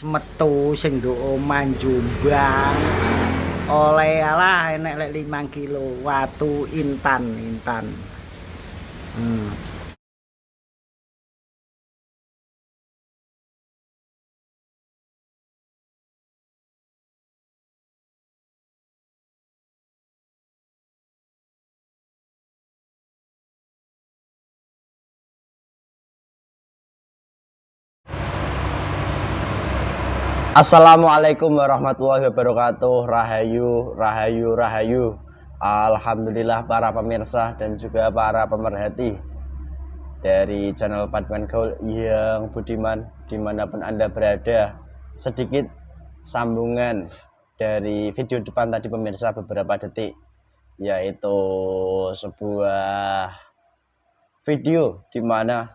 Metu sing nduk oman Jombang oleh alah enek lek 5 kilo watu intan. Hmm. Assalamualaikum warahmatullahi wabarakatuh. Rahayu, rahayu, rahayu. Alhamdulillah para pemirsa dan juga para pemerhati dari channel Paduan Gaul yang budiman dimanapun Anda berada. Sedikit sambungan dari video depan tadi pemirsa beberapa detik, yaitu sebuah video di mana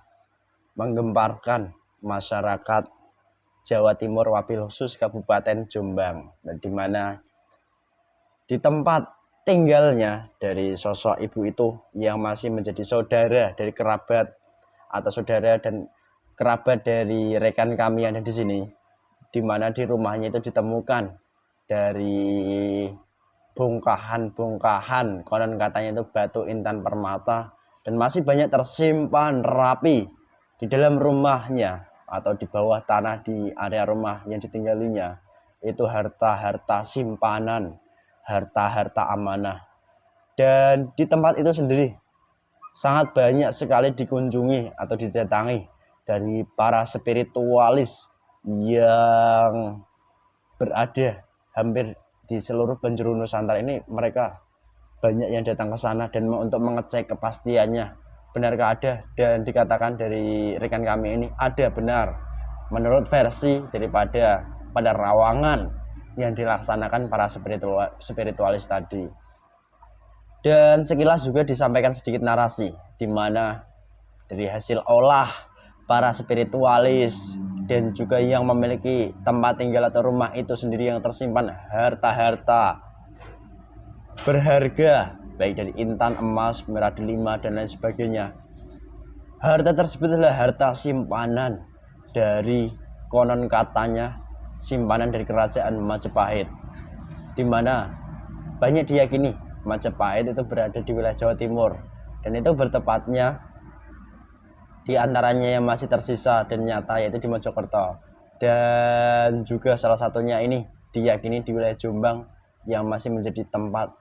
menggemparkan masyarakat Jawa Timur, wabil khusus Kabupaten Jombang, di mana di tempat tinggalnya dari sosok ibu itu yang masih menjadi saudara dari kerabat atau saudara dan kerabat dari rekan kami yang ada di sini, di mana di rumahnya itu ditemukan dari bongkahan konon katanya itu batu intan permata, dan masih banyak tersimpan rapi di dalam rumahnya atau di bawah tanah di area rumah yang ditinggalinya. Itu harta-harta simpanan, harta-harta amanah. Dan di tempat itu sendiri sangat banyak sekali dikunjungi atau didatangi dari para spiritualis yang berada hampir di seluruh penjuru Nusantara ini. Mereka banyak yang datang ke sana dan untuk mengecek kepastiannya benarkah ada, dan dikatakan dari rekan kami ini ada benar menurut versi daripada pada rawangan yang dilaksanakan para spiritualis tadi. Dan sekilas juga disampaikan sedikit narasi di mana dari hasil olah para spiritualis dan juga yang memiliki tempat tinggal atau rumah itu sendiri yang tersimpan harta-harta berharga, baik dari intan, emas, merah delima, dan lain sebagainya. Harta tersebut adalah harta simpanan dari, konon katanya, simpanan dari kerajaan Majapahit, di mana banyak diyakini Majapahit itu berada di wilayah Jawa Timur, dan itu bertepatnya di antaranya yang masih tersisa dan nyata yaitu di Mojokerto, dan juga salah satunya ini diyakini di wilayah Jombang yang masih menjadi tempat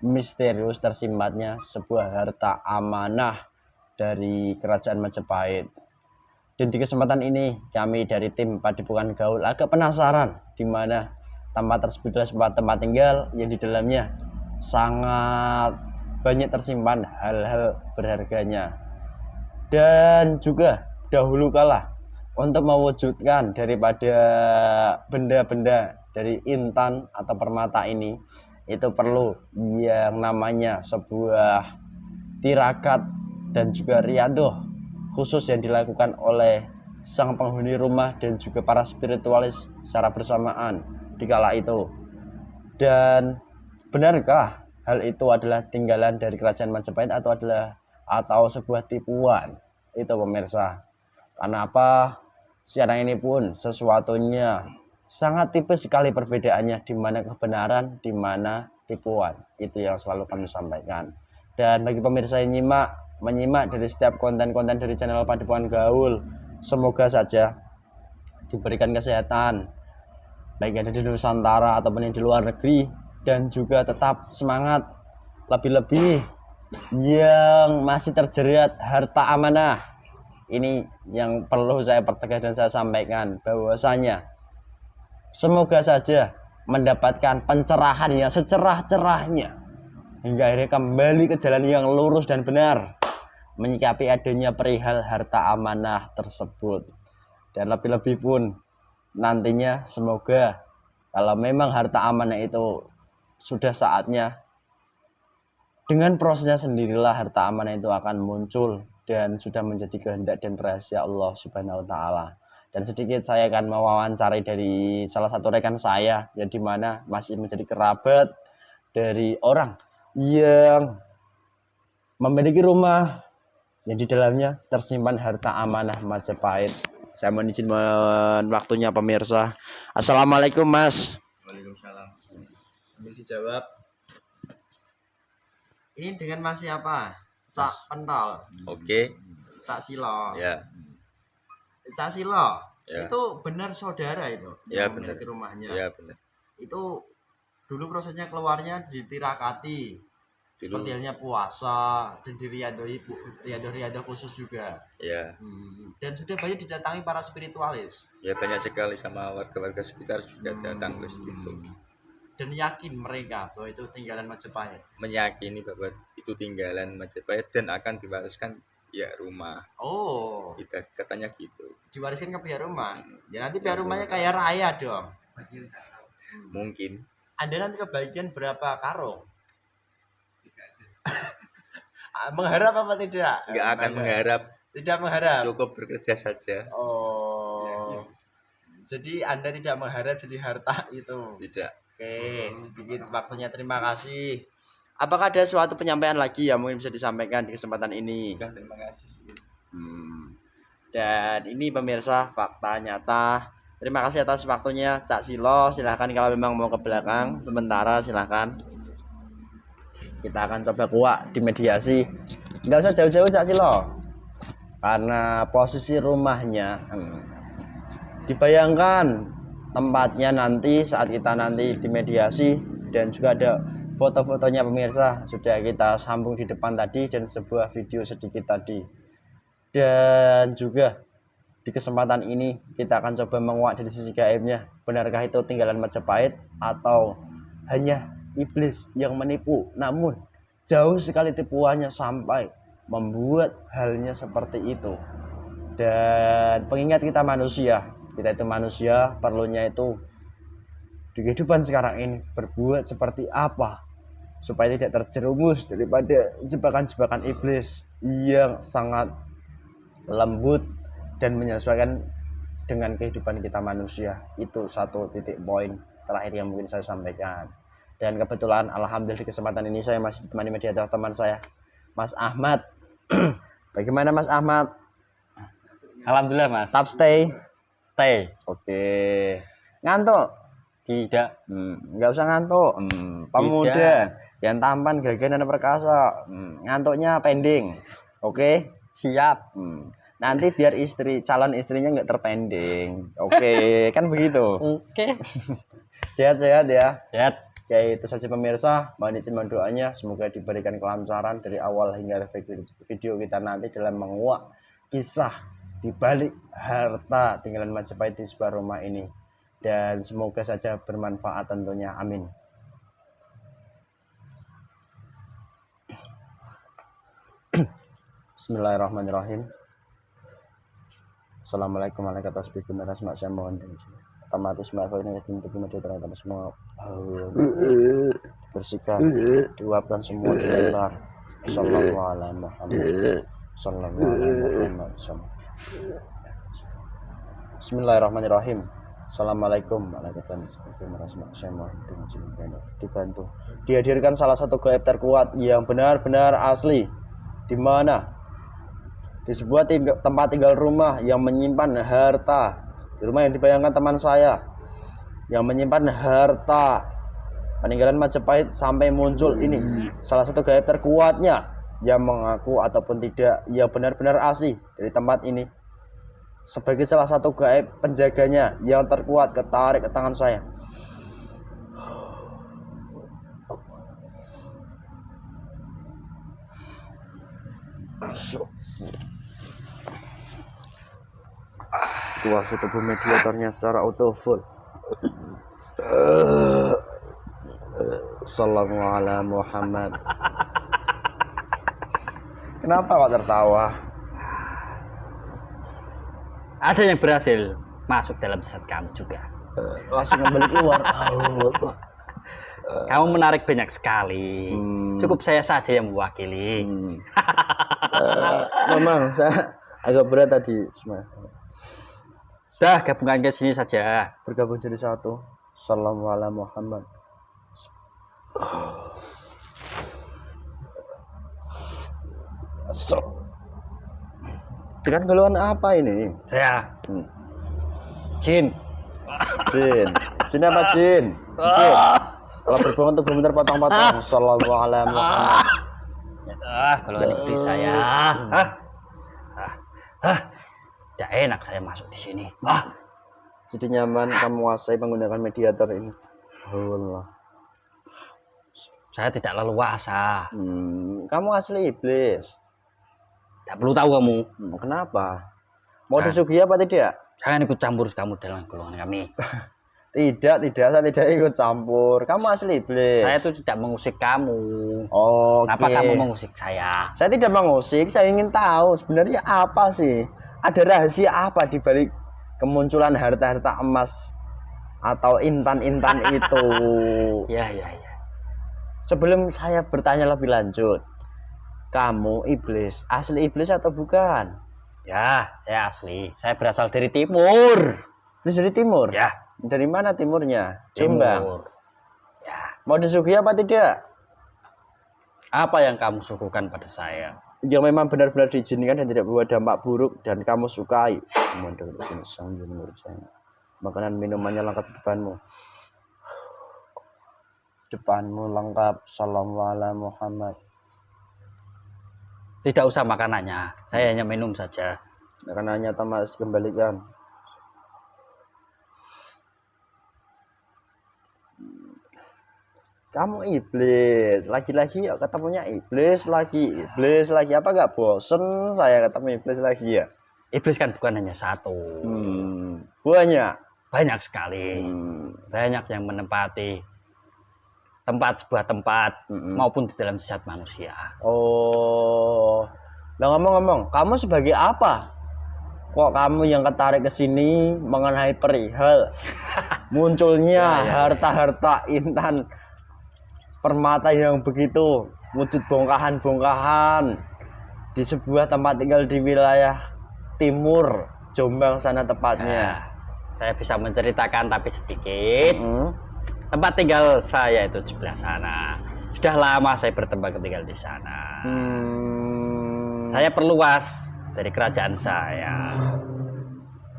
misterius tersimpannya sebuah harta amanah dari kerajaan Majapahit. Dan di kesempatan ini kami dari tim Padepokan Gaul agak penasaran di mana tempat tersebut adalah tempat tinggal yang di dalamnya sangat banyak tersimpan hal-hal berharganya. Dan juga dahulu kala untuk mewujudkan daripada benda-benda dari intan atau permata ini, itu perlu yang namanya sebuah tirakat dan juga riadoh khusus yang dilakukan oleh sang penghuni rumah dan juga para spiritualis secara bersamaan di kala itu. Dan benarkah hal itu adalah tinggalan dari kerajaan Majapahit atau sebuah tipuan? Itu pemirsa. Karena apa? Siaran ini pun sesuatunya sangat tipis sekali perbedaannya, di mana kebenaran, di mana tipuan. Itu yang selalu kami sampaikan. Dan bagi pemirsa yang menyimak dari setiap konten-konten dari channel Padepokan Gaul, semoga saja diberikan kesehatan, baik yang ada di Nusantara ataupun yang di luar negeri, dan juga tetap semangat, lebih-lebih yang masih terjerat harta amanah. Ini yang perlu saya pertegas dan saya sampaikan, bahwasanya semoga saja mendapatkan pencerahan yang secerah-cerahnya hingga akhirnya kembali ke jalan yang lurus dan benar menyikapi adanya perihal harta amanah tersebut. Dan lebih-lebih pun nantinya semoga kalau memang harta amanah itu sudah saatnya, dengan prosesnya sendirilah harta amanah itu akan muncul dan sudah menjadi kehendak dan rahasia Allah Subhanahu wa taala. Dan sedikit saya akan mewawancari dari salah satu rekan saya yang dimana masih menjadi kerabat dari orang yang memiliki rumah yang di dalamnya tersimpan harta amanah Majapahit. Saya mohon izin waktunya pemirsa. Assalamualaikum Mas. Waalaikumsalam. Sambil dijawab. Ini dengan Mas siapa? Cak Pentol, Oke. Cak Silo. Ya. Cak Silo, Ya. itu benar saudara itu Ya, yang benar. memiliki rumahnya. Ya benar. Itu dulu prosesnya keluarnya ditirakati. Dulu. Seperti halnya puasa dan diriadoi riado khusus juga. Ya. Dan sudah banyak didatangi para spiritualis. Ya banyak sekali sama warga-warga sekitar juga datang ke situ. Dan yakin mereka bahwa itu tinggalan Majapahit. Meyakini bahwa itu tinggalan Majapahit dan akan diwariskan pihak rumah. Oh, Kita katanya gitu. diwariskan ke pihak rumah. Ya nanti pihak rumahnya kaya raya dong. Mungkin. Anda nanti kebagian berapa karung? Mengharap apa tidak? Nggak akan mengharap. Tidak mengharap. Cukup bekerja saja. Oh. Jadi Anda tidak mengharap jadi harta itu. Tidak. Oke, sedikit waktunya, terima kasih. Apakah ada suatu penyampaian lagi yang mungkin bisa disampaikan di kesempatan ini? Sudah, terima kasih. Dan ini pemirsa fakta nyata. Terima kasih atas waktunya Cak Silo. Silahkan kalau memang mau ke belakang sementara, silahkan. Kita akan coba kuak di mediasi. Nggak usah jauh-jauh Cak Silo, karena posisi rumahnya dibayangkan tempatnya nanti saat kita nanti di mediasi, dan juga ada foto-fotonya pemirsa sudah kita sambung di depan tadi, dan sebuah video sedikit tadi. Dan juga di kesempatan ini kita akan coba menguak dari sisi gaibnya, benarkah itu tinggalan Majapahit atau hanya iblis yang menipu, namun jauh sekali tipuannya sampai membuat halnya seperti itu. Dan pengingat kita itu manusia perlunya itu di kehidupan sekarang ini berbuat seperti apa supaya tidak terjerumus daripada jebakan-jebakan iblis yang sangat lembut dan menyesuaikan dengan kehidupan kita manusia. Itu satu titik poin terakhir yang mungkin saya sampaikan. Dan kebetulan alhamdulillah di kesempatan ini saya masih ditemani mediator teman saya, Mas Ahmad. Bagaimana Mas Ahmad? Alhamdulillah Mas. Tetap stay. Oke. Ngantuk? Tidak. Nggak usah ngantuk. Pemuda yang tampan, gagah dan perkasa. Ngantuknya pending. Oke? Siap. Nanti biar calon istrinya nggak terpending. Oke, kan begitu. Oke. Sehat-sehat ya. Sehat. Oke, itu saja pemirsa. Mohon izin doanya, semoga diberikan kelancaran dari awal hingga video kita nanti dalam menguak kisah di balik harta tinggalan Majapahit di sebuah rumah ini, dan semoga saja bermanfaat tentunya, amin. Bismillahirrahmanirrahim. Assalamualaikum warahmatullahi wabarakatuh. Otomatis maafkan ini untuk media terhadap semua bersihkan, diuapkan semua di lebar. Sallallahu alaihi Muhammad. Sallallahu alaihi Muhammad. Bismillahirrahmanirrahim. Assalamualaikum warahmatullahi wabarakatuh. Dibantu dihadirkan salah satu gaib terkuat yang benar-benar asli, di mana di sebuah tempat tinggal rumah yang menyimpan harta, di rumah yang dibayangkan teman saya yang menyimpan harta peninggalan Majapahit, sampai muncul ini salah satu gaib terkuatnya yang mengaku ataupun tidak yang benar-benar asli dari tempat ini, sebagai salah satu gaib penjaganya yang terkuat, ketarik ke tangan saya. Masuk. Kuasa tubuh mediatornya secara auto full. Sallallahu alaihi Muhammad. Kenapa kok tertawa? Ada yang berhasil masuk dalam set kamu juga. Langsung kembali keluar. Kamu menarik banyak sekali. Cukup saya saja yang mewakili. Memang saya agak berat tadi. Dah, gabungkan ke sini saja. Bergabung jadi satu. Sallallahu alaihi Muhammad. Dengan golongan apa ini? Saya Hmm. jin. Jin. Jin apa jin? Jin. Kalau berbohong tuh belum terpotong-potong. Sallallahu alaihi Muhammad. Golongan iblis saya. Tidak enak saya masuk di sini. Jadi nyaman kamu menguasai menggunakan mediator ini. Allah. Saya tidak leluasa. Kamu asli iblis. Tidak perlu tahu kamu. Kenapa? Mau disuguhi apa tidak? Jangan ikut campur kamu dalam golongan kami. Tidak, saya tidak ikut campur. Kamu asli iblis. Saya itu tidak mengusik kamu. Oke. Kenapa kamu mengusik saya? Saya tidak mengusik, saya ingin tahu sebenarnya apa sih? Ada rahasia apa di balik kemunculan harta-harta emas atau intan-intan itu? Ya. Sebelum saya bertanya lebih lanjut, kamu iblis, asli iblis atau bukan? Ya, saya asli. Saya berasal dari timur. Iblis dari timur? Ya. Dari mana timurnya? Jombang. Timur. Ya. Mau disuguhi apa tidak? Apa yang kamu suguhkan pada saya? Yang memang benar-benar diizinkan dan tidak membawa dampak buruk dan kamu sukai. Makanan minumannya lengkap di depanmu. Depanmu lengkap. Sallallahu alaihi Muhammad. Tidak usah makanannya. Saya hanya minum saja. Makanannya Thomas kembalikan. Kamu iblis, lagi-lagi ya ketemunya iblis lagi. Apa gak bosen saya ketemu iblis lagi ya? Iblis kan bukan hanya satu. Banyak. Banyak sekali. Banyak yang menempati sebuah tempat maupun di dalam jasad manusia. Oh. Nah ngomong-ngomong, kamu sebagai apa? Kok kamu yang ketarik ke sini mengenai perihal munculnya harta-harta intan permata yang begitu wujud bongkahan-bongkahan di sebuah tempat tinggal di wilayah timur Jombang sana tepatnya. Saya bisa menceritakan tapi sedikit. Tempat tinggal saya itu di sebelah sana. Sudah lama saya bertempat tinggal di sana. Saya perluas dari kerajaan saya.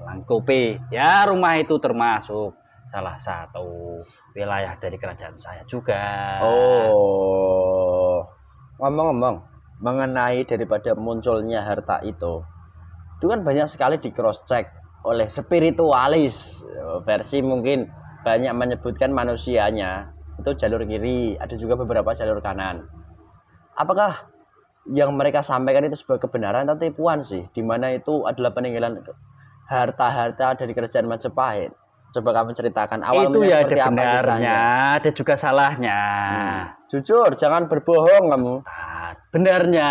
Langkupi, ya rumah itu termasuk salah satu wilayah dari kerajaan saya juga. Oh, ngomong-ngomong mengenai daripada munculnya harta itu kan banyak sekali di cross check oleh spiritualis. Versi mungkin banyak menyebutkan manusianya itu jalur kiri, ada juga beberapa jalur kanan. Apakah yang mereka sampaikan itu sebuah kebenaran atau tipuan sih? Dimana itu adalah peninggalan harta-harta dari kerajaan Majapahit? Coba kamu ceritakan awalnya itu ya seperti ada apa benarnya, kisahnya. ada juga salahnya. Jujur, jangan berbohong kamu. Benarnya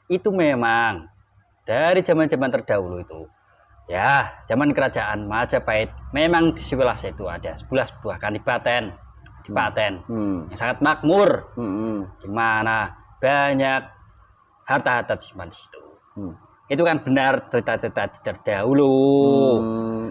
itu memang dari zaman-zaman terdahulu itu. Ya, zaman kerajaan Majapahit memang di sebelah situ ada sebuah kadipaten, yang sangat makmur, di mana banyak harta-harta disimpan di situ. Itu kan benar cerita-cerita terdahulu.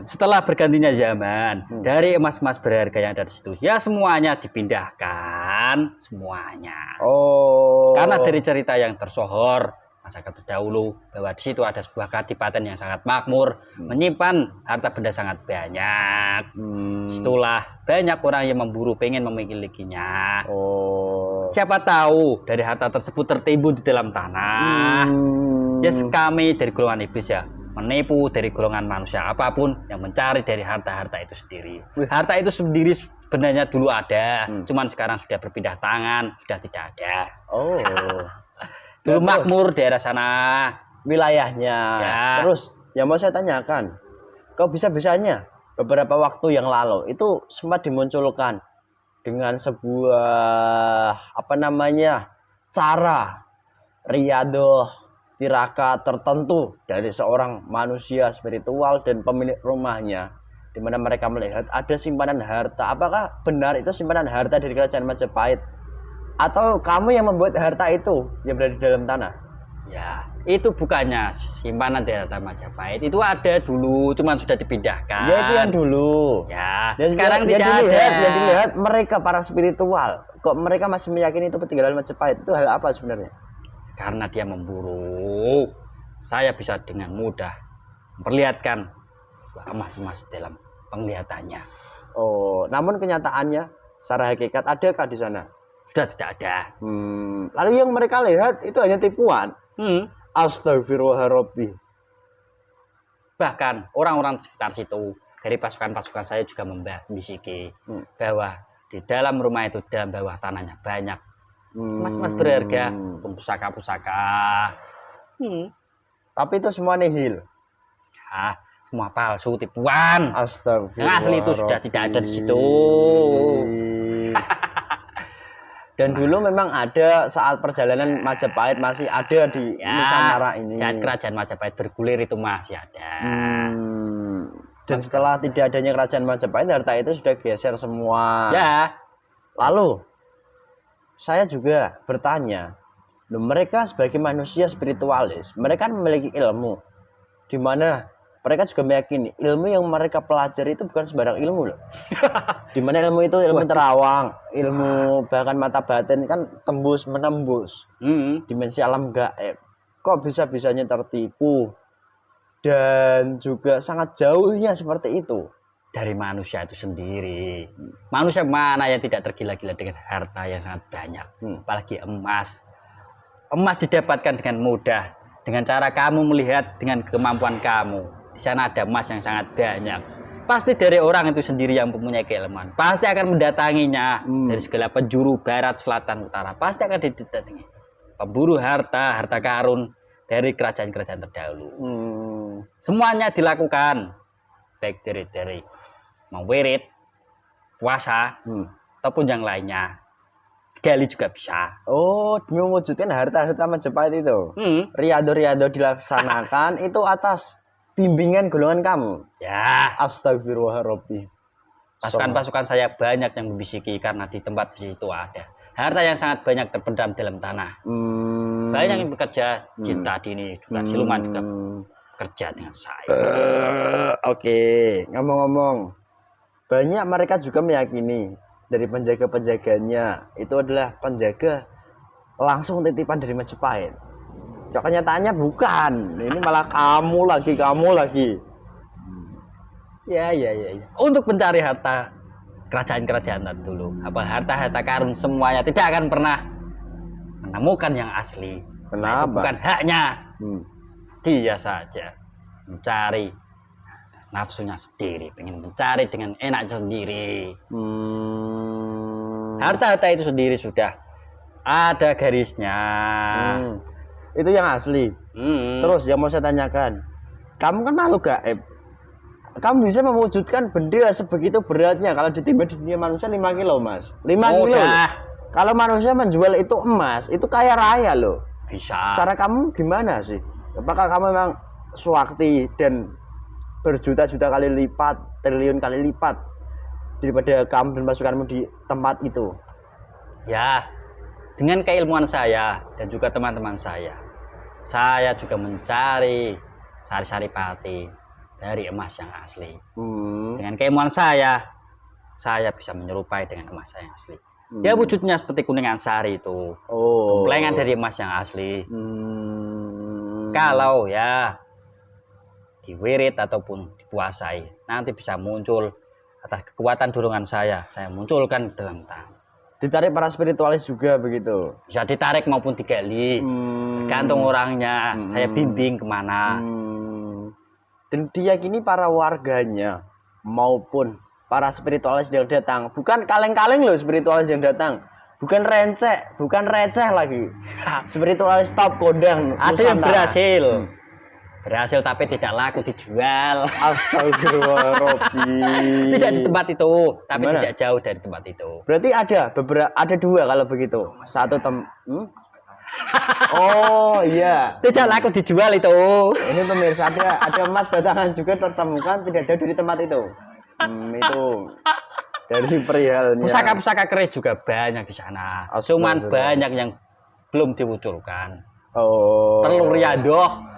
Setelah bergantinya zaman, dari emas-emas berharga yang ada di situ, ya semuanya dipindahkan, semuanya. Oh. Karena dari cerita yang tersohor masyarakat terdahulu bahwa di situ ada sebuah kadipaten yang sangat makmur, menyimpan harta benda sangat banyak. Itulah banyak orang yang memburu, pengen memilikinya. Oh. Siapa tahu dari harta tersebut tertimbun di dalam tanah. Yes, kami dari golongan iblis ya menipu dari golongan manusia apapun yang mencari dari harta-harta itu sendiri. Harta itu sendiri sebenarnya dulu ada, cuman sekarang sudah berpindah tangan, sudah tidak ada. Oh. Dulu makmur daerah sana Wilayahnya. ya. Terus yang mau saya tanyakan, kok bisa-bisanya beberapa waktu yang lalu itu sempat dimunculkan dengan sebuah cara riadoh tirakat tertentu dari seorang manusia spiritual dan pemilik rumahnya, di mana mereka melihat ada simpanan harta. Apakah benar itu simpanan harta dari kerajaan Majapahit atau kamu yang membuat harta itu yang berada di dalam tanah? Ya, itu bukannya simpanan dari harta Majapahit, itu ada dulu, cuman sudah dipindahkan. Ya itu yang dulu. Ya, Dan sekarang yang tidak ada. Yang dilihat mereka para spiritual, kok mereka masih meyakini itu peninggalan Majapahit, itu hal apa sebenarnya? Karena dia memburu saya bisa dengan mudah memperlihatkan emas-emas dalam penglihatannya. Oh, namun kenyataannya secara hakikat adakah di sana? Sudah tidak ada. Lalu yang mereka lihat itu hanya tipuan. Astagfirullahaladzim. Bahkan orang-orang sekitar situ dari pasukan-pasukan saya juga membisiki bahwa di dalam rumah itu, dalam bawah tanahnya banyak emas-emas berharga, pusaka-pusaka. Tapi itu semua nihil. Ah, semua palsu, tipuan. Astagfirullah. Yang asli itu sudah tidak ada di situ. Dan dulu memang ada saat perjalanan Majapahit masih ada di Nusantara ini. Saat kerajaan Majapahit bergulir itu masih ada. Dan setelah tidak adanya kerajaan Majapahit, harta itu sudah geser semua. Ya. Lalu saya juga bertanya, mereka sebagai manusia spiritualis, mereka kan memiliki ilmu, di mana mereka juga meyakini ilmu yang mereka pelajari itu bukan sembarang ilmu loh. Di mana ilmu itu ilmu terawang, ilmu bahkan mata batin kan tembus menembus dimensi alam gaib. Kok bisa-bisanya tertipu dan juga sangat jauhnya seperti itu Dari manusia itu sendiri. Manusia mana yang tidak tergila-gila dengan harta yang sangat banyak, apalagi emas. Emas didapatkan dengan mudah dengan cara kamu melihat dengan kemampuan kamu. Di sana ada emas yang sangat banyak. Pasti dari orang itu sendiri yang mempunyai keilmuan. Pasti akan mendatanginya dari segala penjuru barat, selatan, utara. Pasti akan didatangi pemburu harta, harta karun dari kerajaan-kerajaan terdahulu. Semuanya dilakukan, baik dari mewirid, puasa, ataupun yang lainnya. Gali juga bisa. Oh, mewujudkan harta-harta Majapahit itu. Riado-riado dilaksanakan itu atas bimbingan golongan kamu. Ya. Astagfirullahaladzim. Pasukan-pasukan saya banyak yang membisiki karena di tempat di situ ada harta yang sangat banyak terpendam dalam tanah. Banyak yang bekerja, Cinta Dini juga siluman juga kerja dengan saya. Oke, ngomong-ngomong, banyak mereka juga meyakini dari penjaga-penjaganya itu adalah penjaga langsung titipan dari Majapahit. Kenyataannya bukan. Ini malah kamu lagi. Ya. Untuk mencari harta kerajaan-kerajaan dulu, harta-harta karun semuanya tidak akan pernah menemukan yang asli. Kenapa? Itu bukan haknya. Dia saja mencari nafsunya sendiri, pengen mencari dengan enaknya sendiri. Harta-harta itu sendiri sudah ada garisnya. Itu yang asli. Terus yang mau saya tanyakan, kamu kan makhluk gaib. Kamu bisa mewujudkan benda sebegitu beratnya kalau ditimbang di dunia manusia 5 kilo, Mas. 5 kilo. Kalau manusia menjual itu emas, itu kaya raya loh. Bisa. Cara kamu gimana sih? Apakah kamu memang swakti dan berjuta-juta kali lipat, triliun kali lipat daripada kamu dan pasukanmu di tempat itu? Ya, dengan keilmuan saya dan juga teman-teman saya juga mencari sari-sari dari emas yang asli. Dengan keilmuan saya bisa menyerupai dengan emas yang asli. Ya wujudnya seperti kuningan sari itu. Kemplengan dari emas yang asli. Kalau ya diwirid ataupun dipuasai, nanti bisa muncul atas kekuatan dorongan saya munculkan dalam tangan. Ditarik para spiritualis juga begitu. Bisa ditarik maupun digali, tergantung orangnya. Saya bimbing kemana. Dan diyakini para warganya maupun para spiritualis yang datang, bukan kaleng-kaleng loh spiritualis yang datang, bukan receh lagi. Spiritualis top kondang. Ada yang berhasil tapi tidak laku dijual. Astagfirullahaladzim. Tidak di tempat itu, tapi tidak jauh dari tempat itu. Berarti ada dua kalau begitu. Satu Oh iya. Tidak laku dijual itu. Ini pemirsa, ada emas batangan juga tertemukan tidak jauh dari tempat itu. Itu dari perihalnya. Pusaka-pusaka keris juga banyak di sana. Cuman banyak yang belum dimunculkan. Perlu riadoh.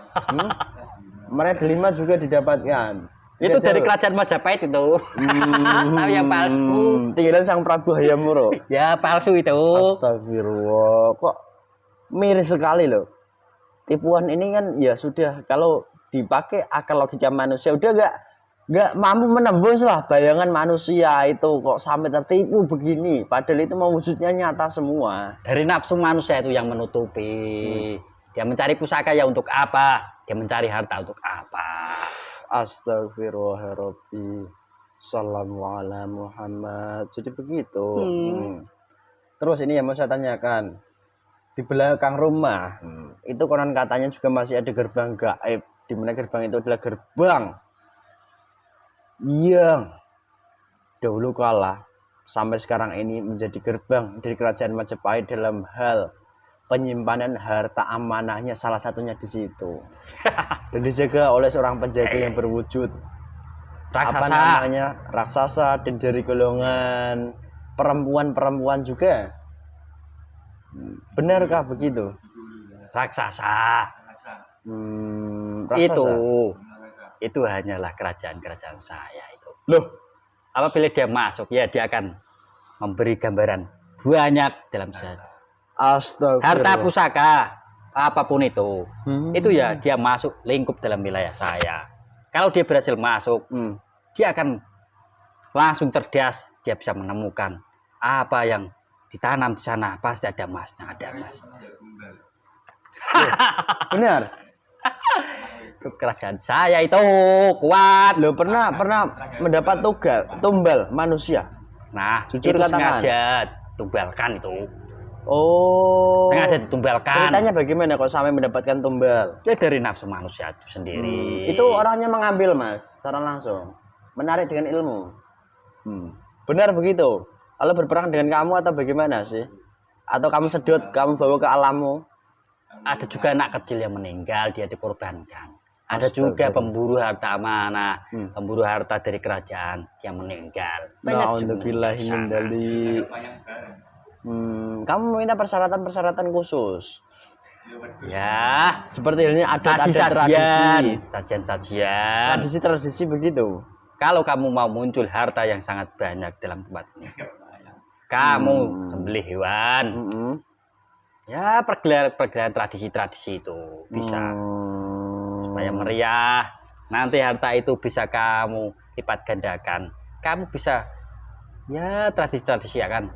Mereka 5 juga didapatkan. Itu dari kerajaan Majapahit itu. Tapi yang palsu. Tinggalan Sang Prabu Hayamuro. Ya palsu itu. Astagfirullah. Kok miris sekali loh. tipuan ini kan ya sudah, kalau dipakai akal logika manusia udah nggak mampu menembus lah bayangan manusia itu, kok sampai tertipu begini padahal itu mewujudnya nyata semua. Dari nafsu manusia itu yang menutupi. Dia mencari pusaka ya untuk apa? Dia mencari harta untuk apa? Astagfirullahaladzim. Sallallahu ala Muhammad. Jadi begitu. Terus ini yang mau saya tanyakan, di belakang rumah itu konon katanya juga masih ada gerbang gaib, di mana gerbang itu adalah gerbang yang dahulu kala sampai sekarang ini menjadi gerbang dari kerajaan Majapahit dalam hal penyimpanan harta amanahnya, salah satunya di situ. Dan dijaga oleh seorang penjaga yang berwujud Raksasa. raksasa, dan dari golongan perempuan juga. Benarkah begitu? Raksasa. Raksasa. Itu hanyalah kerajaan-kerajaan saya itu. Loh, Apabila dia masuk, ya dia akan memberi gambaran banyak dalam saja. astagfirullah. Harta pusaka, apapun itu ya dia masuk lingkup dalam wilayah saya. Kalau dia berhasil masuk, dia akan langsung cerdas. Dia bisa menemukan apa yang ditanam di sana, pasti ada emasnya, ada emasnya. Benar. Itu kerajaan saya itu kuat. Lo pernah mendapat tumbal manusia? Nah, Jujur itu katakan. sengaja tumbalkan itu. Oh. Sengaja ditumbalkan. Ceritanya bagaimana kok sampai mendapatkan tumbal? Ya dari nafsu manusia itu sendiri. Itu orangnya mengambil, Mas, secara langsung. Menarik dengan ilmu. Benar begitu? Lalu berperang dengan kamu atau bagaimana sih? Atau kamu sedot, kamu bawa ke alammu? Ada juga anak kecil yang meninggal, dia dikorbankan. Ada juga pemburu harta amanah, pemburu harta dari kerajaan yang meninggal. Banyak juga Na'udzubillahi min dzalik. Kamu meminta persyaratan khusus. Ya, Seperti ini ada sajian, tradisi. sajian. Tradisi begitu. Kalau kamu mau muncul harta yang sangat banyak dalam tempat ini, kamu sembelih hewan. Ya, pergelaran tradisi-tradisi itu bisa supaya meriah. Nanti harta itu bisa kamu lipat gandakan. Kamu bisa, ya, tradisi-tradisi akan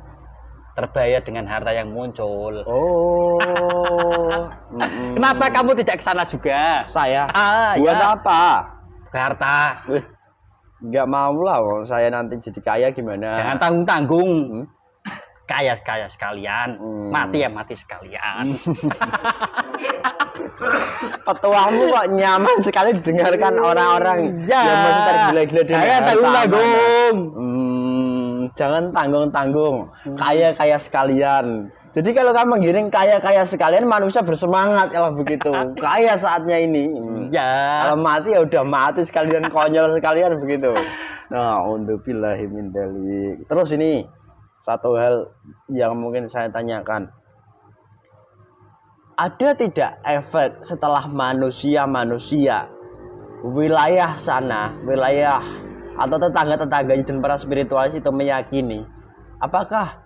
terbayar dengan harta yang muncul. Oh. Kenapa kamu tidak ke sana juga? Saya Buat buat apa? Ke harta. Nggak mau lah, wong saya nanti jadi kaya gimana? Jangan tanggung-tanggung. Kaya sekalian, mati ya mati sekalian. Petuamu kok nyaman sekali didengarkan orang-orang yang masih tergila-gila dengan Jangan harta tanggung-tanggung. amanah. Jangan tanggung-tanggung. Kaya-kaya sekalian. Jadi kalau kamu menggiring kaya-kaya sekalian, manusia bersemangat kalau begitu. Kaya saatnya ini. Ya. Kalau mati ya udah mati sekalian, konyol sekalian begitu. Nah, untuk billahi min dzalik. Terus ini satu hal yang mungkin saya tanyakan. Ada tidak efek setelah manusia wilayah sana, wilayah atau tetangga-tetangganya dan para spiritualis itu meyakini, apakah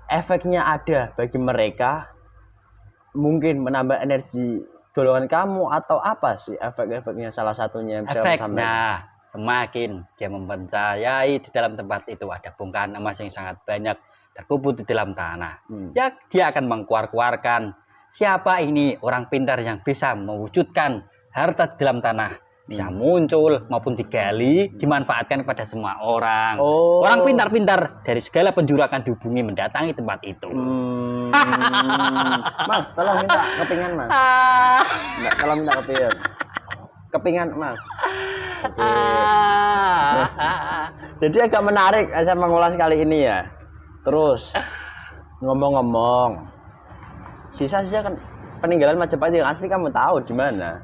efeknya ada bagi mereka, mungkin menambah energi golongan kamu, atau apa sih efek-efeknya? Salah satunya yang bisa Efeknya disampaikan. semakin dia mempercayai di dalam tempat itu ada bongkahan emas yang sangat banyak terkubur di dalam tanah. Ya, dia akan mengkuar-kuarkan siapa ini orang pintar yang bisa mewujudkan harta di dalam tanah, bisa muncul maupun digali, dimanfaatkan kepada semua orang. Orang pintar-pintar dari segala penjuru akan dihubungi mendatangi tempat itu. Mas, tolong minta kepingan, Mas. Nggak, tolong minta kepingan, Mas. Oke. Jadi agak menarik saya mengulas kali ini ya. Terus ngomong-ngomong, sisa-sisa kan peninggalan Majapahit yang asli kamu tahu di mana?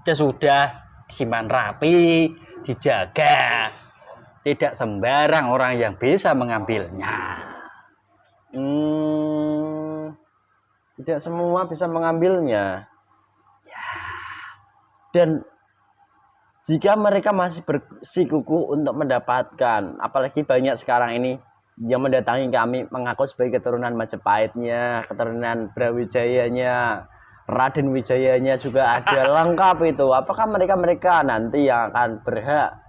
Ya sudah, disimpan rapi, dijaga. Tidak sembarang orang yang bisa mengambilnya. Tidak semua bisa mengambilnya. Dan jika mereka masih bersikukuh untuk mendapatkan, apalagi banyak sekarang ini yang mendatangi kami mengaku sebagai keturunan Majapahitnya, keturunan Brawijayanya, Raden Wijayanya juga ada lengkap itu. Apakah mereka nanti yang akan berhak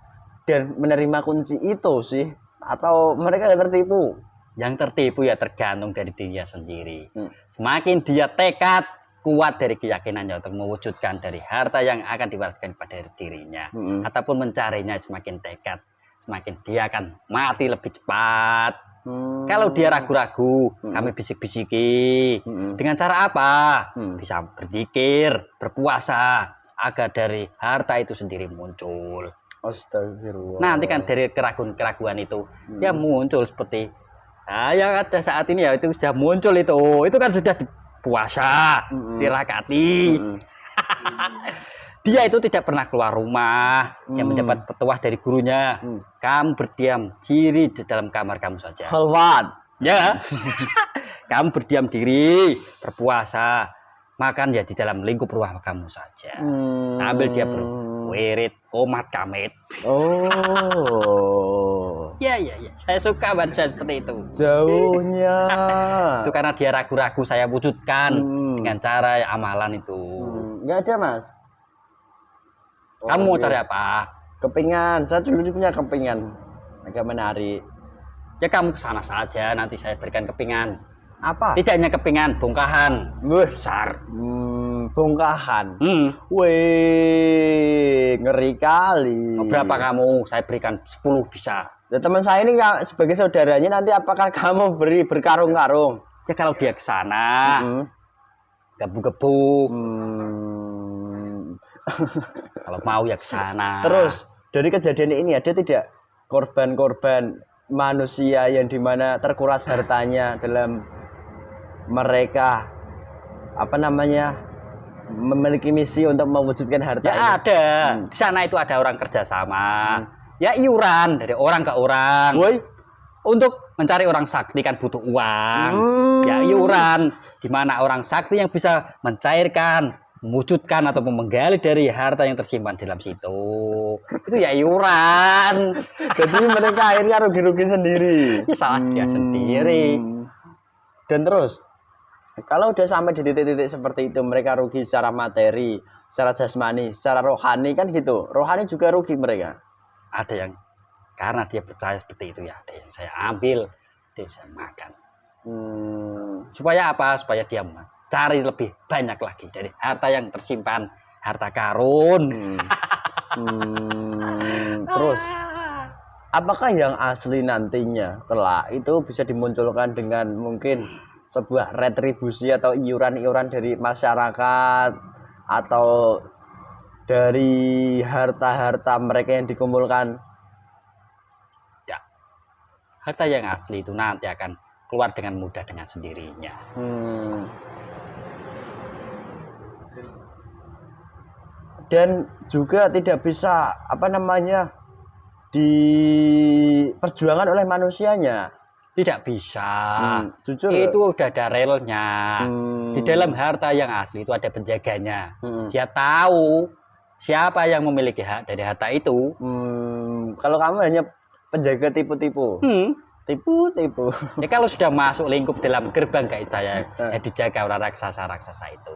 dan menerima kunci itu sih? Atau mereka yang tertipu? Yang tertipu ya tergantung dari dirinya sendiri. Semakin dia tekad kuat dari keyakinannya untuk mewujudkan dari harta yang akan diwariskan pada dirinya, ataupun mencarinya, semakin tekad, semakin dia akan mati lebih cepat. Kalau dia ragu-ragu, kami bisik-bisiki. Dengan cara apa? Bisa berzikir, berpuasa, agar dari harta itu sendiri muncul. Astagfirullah. Nanti kan dari keraguan-keraguan itu ya muncul seperti yang ada saat ini ya, itu sudah muncul itu kan sudah puasa, dirakati. Dia itu tidak pernah keluar rumah, dia mendapat petuah dari gurunya. Kamu berdiam diri di dalam kamar kamu saja. Halwat. Ya. Kamu berdiam diri, berpuasa, makan ya di dalam lingkup rumah kamu saja. Sambil dia berwirid, komat kamit. Oh. Ya. Saya suka bahasa seperti itu. Jauhnya. Itu karena dia ragu-ragu saya wujudkan dengan cara amalan itu. Enggak ada, Mas. Kamu mau cari apa? Kepingan. Saya dulu punya kepingan. Agak menarik. Ya kamu ke sana saja, nanti saya berikan kepingan. Apa? Tidak hanya kepingan, bongkahan. Besar. Bongkahan. Wih, ngeri kali. Berapa kamu? Saya berikan 10 bisa. Ya, teman saya ini sebagai saudaranya, nanti apakah kamu beri berkarung-karung? Ya kalau dia ke sana, gebu-gebu. Kalau mau ya ke sana. Terus dari kejadian ini ada tidak korban-korban manusia yang dimana terkuras hartanya dalam mereka memiliki misi untuk mewujudkan harta? Ya ada. Di sana itu ada orang kerjasama. Ya iuran dari orang ke orang. Woi. Untuk mencari orang sakti kan butuh uang. Ya iuran. Di mana orang sakti yang bisa mencairkan, mewujudkan atau menggali dari harta yang tersimpan dalam situ, itu ya iuran. Jadi mereka akhirnya rugi-rugi sendiri. Ya salah dia sendiri. Dan terus kalau udah sampai di titik-titik seperti itu, mereka rugi secara materi, secara jasmani, secara rohani kan gitu. Rohani juga rugi mereka. Ada yang karena dia percaya seperti itu ya, ada yang saya ambil, ada yang saya makan. Supaya apa? Supaya dia cari lebih banyak lagi dari harta yang tersimpan, harta karun. Terus apakah yang asli nantinya kelak itu bisa dimunculkan dengan mungkin sebuah retribusi atau iuran-iuran dari masyarakat atau dari harta-harta mereka yang dikumpulkan? Ya. Harta yang asli itu nanti akan keluar dengan mudah dengan sendirinya. Dan juga tidak bisa diperjuangkan oleh manusianya. Tidak bisa. Jujur. Itu udah ada relnya. Di dalam harta yang asli itu ada penjaganya. Dia tahu siapa yang memiliki hak dari harta itu. Kalau kamu hanya penjaga tipu-tipu. Tipu-tipu. Ya kalau sudah masuk lingkup dalam gerbang kayak saya, ya dijaga oleh raksasa-raksasa itu.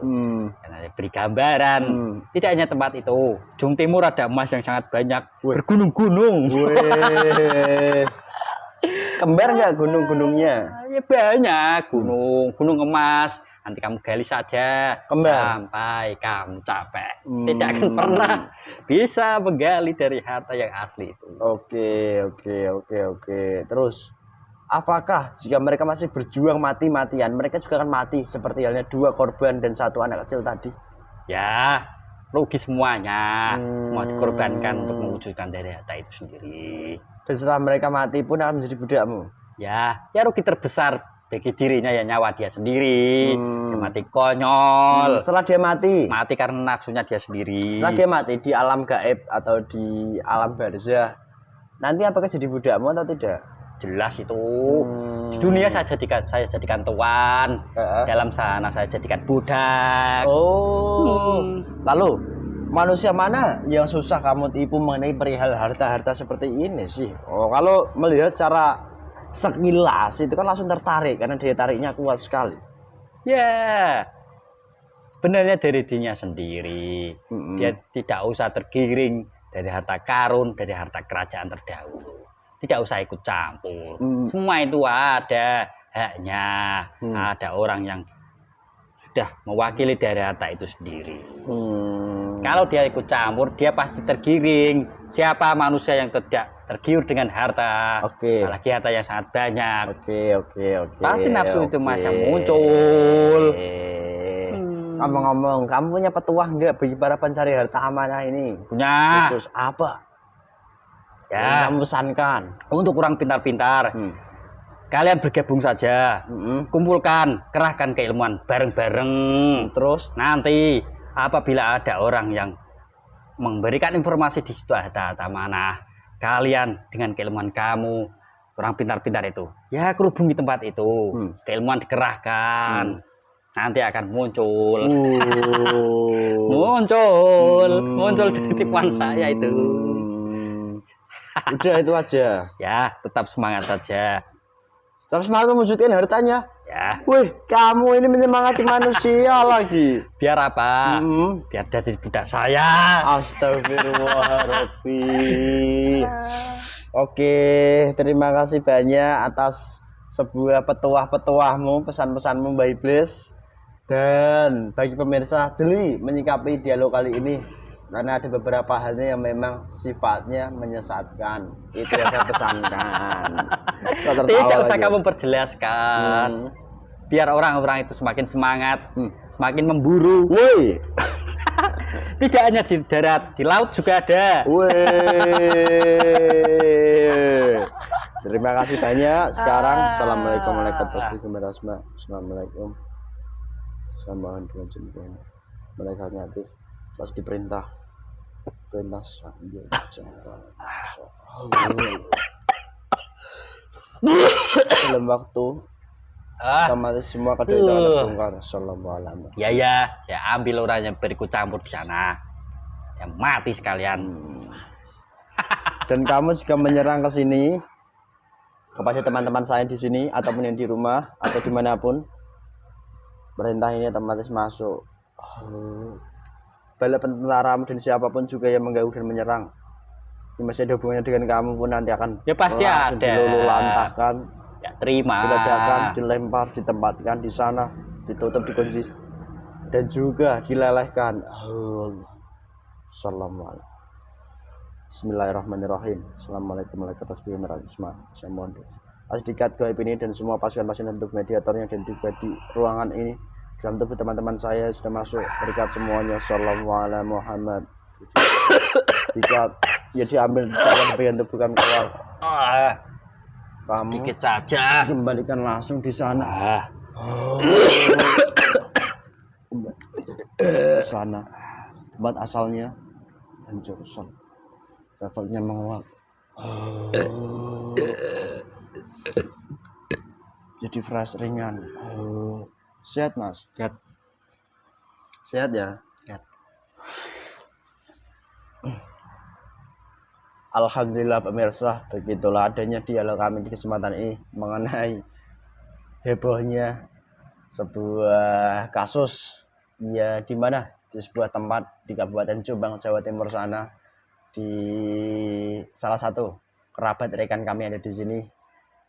Karena beri gambaran. Tidak hanya tempat itu. Ujung timur ada emas yang sangat banyak. Bergunung-gunung. Kembar nggak gunung-gunungnya? Ya banyak gunung emas. Nanti kamu gali saja sampai kamu capek. Tidak akan pernah bisa menggali dari harta yang asli itu. Oke. Terus apakah jika mereka masih berjuang mati-matian, mereka juga akan mati seperti halnya 2 korban dan 1 anak kecil tadi? Ya, rugi semuanya. Semua dikorbankan untuk mewujudkan dari harta itu sendiri. Dan setelah mereka mati pun akan menjadi budakmu? Ya rugi terbesar bagi dirinya ya nyawa dia sendiri. Dia mati konyol. Setelah dia mati karena nafsunya dia sendiri. Setelah dia mati di alam gaib atau di alam barzah, nanti apakah jadi budakmu atau tidak? Jelas itu. Di dunia saya jadikan tuan. Dalam sana saya jadikan budak. Lalu manusia mana yang susah kamu tipu mengenai perihal harta-harta seperti ini sih? Kalau melihat secara sekilas itu kan langsung tertarik karena daya tariknya kuat sekali. Ya. Sebenarnya dari dirinya sendiri. Dia tidak usah tergiring dari harta karun, dari harta kerajaan terdahulu. Tidak usah ikut campur. Semua itu ada haknya. Ada orang yang sudah mewakili dari harta itu sendiri. Kalau dia ikut campur, dia pasti tergiring. Siapa manusia yang tidak tergiur dengan harta? Apalagi harta yang sangat banyak. Pasti nafsu itu masih muncul. Ngomong-ngomong, kamu punya petuah enggak bagi para pencari harta amanah ini? Punya. Khusus apa? Ya. Kamu pesankan. Untuk orang pintar-pintar, kalian bergabung saja. Kumpulkan, kerahkan keilmuan bareng-bareng. Terus nanti apabila ada orang yang memberikan informasi di situ harta amanah, kalian dengan keilmuan kamu, orang pintar-pintar itu, ya kerubungi tempat itu. Keilmuan dikerahkan. Nanti akan muncul. muncul titipan saya itu. Udah itu aja. Ya, tetap semangat saja. Tetap semangat mewujudkan hartanya. Ya. Wih, kamu ini menyemangati manusia lagi. Biar apa? Biar jadi budak saya. Astagfirullahaladzim. Oke, terima kasih banyak atas sebuah petuah-petuahmu, pesan-pesanmu Mbak Iblis. Dan bagi pemirsa, jeli menyikapi dialog kali ini. Karena ada beberapa halnya yang memang sifatnya menyesatkan. Itu yang saya pesankan. Tidak usah kamu perjelaskan. Biar orang-orang itu semakin semangat, semakin memburu. Woi. Tidak hanya di darat, di laut juga ada. Woi. Terima kasih banyak. Sekarang assalamualaikum warahmatullahi wabarakatuh. Assalamualaikum. Sambahan dengan jempol. Mereka nyati pas diperintah. Perintah sambil jalan. Dalam waktu sama semua kedua itu akan terbongkar. Assalamualaikum. Ya, saya ambil orang yang berikut campur di sana. Yang mati sekalian. Dan kamu jika menyerang ke sini kepada teman-teman saya di sini ataupun yang di rumah atau dimanapun, perintah ini otomatis masuk. Bala tentaramu dan siapapun juga yang mengganggu dan menyerang, yang masih ada hubungannya dengan kamu pun nanti akan ya pasti ada. Diluluhlantahkan, ya, terima. diledakkan, dilempar, ditempatkan di sana, ditutup, dikunci, dan juga dilelehkan. Assalamualaikum. Bismillahirrahmanirrahim. Assalamualaikum warahmatullahi wabarakatuh. Saya mohon Asdikat gaib ini dan semua pasien-pasien untuk mediatornya dan juga di ruangan ini dalam tubuh teman-teman saya sudah masuk, berikat semuanya. Sallallahu Muhammad. Dikat, ya diambil dalam bagian tubuh kami keluar. Kamu sedikit saja. Kembalikan langsung di sana. Di sana tempat asalnya dan jurusan levelnya menguat. Jadi fresh ringan. Sehat mas? Sehat. Sehat ya? Sehat. Alhamdulillah pemirsa, begitulah adanya dialog kami di kesempatan ini mengenai hebohnya sebuah kasus ya, di mana di sebuah tempat di Kabupaten Jombang, Jawa Timur sana, di salah satu kerabat rekan kami yang ada di sini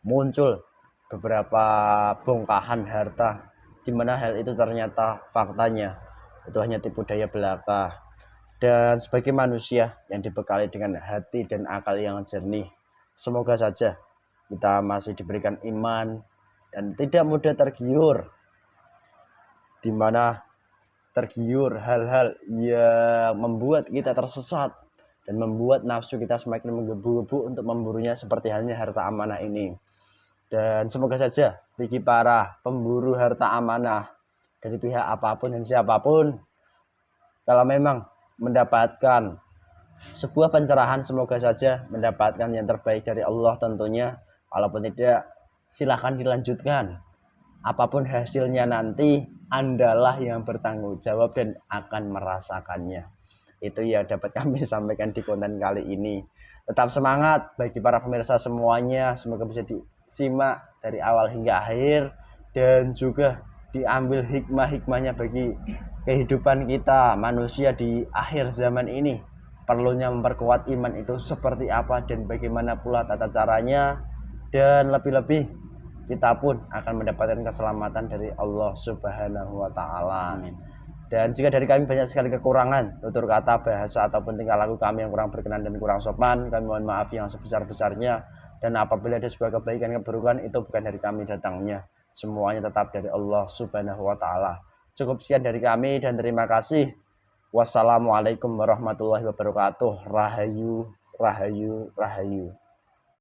muncul beberapa bongkahan harta, di mana hal itu ternyata faktanya itu hanya tipu daya belaka. Dan sebagai manusia yang dibekali dengan hati dan akal yang jernih, semoga saja kita masih diberikan iman dan tidak mudah tergiur, di mana tergiur hal-hal yang membuat kita tersesat dan membuat nafsu kita semakin menggebu-gebu untuk memburunya, seperti halnya harta amanah ini. Dan semoga saja bagi para pemburu harta amanah dari pihak apapun dan siapapun, kalau memang mendapatkan sebuah pencerahan, semoga saja mendapatkan yang terbaik dari Allah tentunya. Walaupun tidak, silahkan dilanjutkan. Apapun hasilnya nanti, Andalah yang bertanggung jawab dan akan merasakannya. Itu yang dapat kami sampaikan di konten kali ini. Tetap semangat bagi para pemirsa semuanya. Semoga bisa disimak dari awal hingga akhir dan juga diambil hikmah-hikmahnya bagi kehidupan kita manusia di akhir zaman ini. Perlunya memperkuat iman itu seperti apa dan bagaimana pula tata caranya, dan lebih-lebih kita pun akan mendapatkan keselamatan dari Allah Subhanahu wa taala. Dan jika dari kami banyak sekali kekurangan, tutur kata, bahasa ataupun tingkah laku kami yang kurang berkenan dan kurang sopan, kami mohon maaf yang sebesar-besarnya. Dan apabila ada sebuah kebaikan keburukan, itu bukan dari kami datangnya, semuanya tetap dari Allah Subhanahu wa taala. Cukup sekian dari kami dan terima kasih. Wassalamualaikum warahmatullahi wabarakatuh. Rahayu, rahayu, rahayu.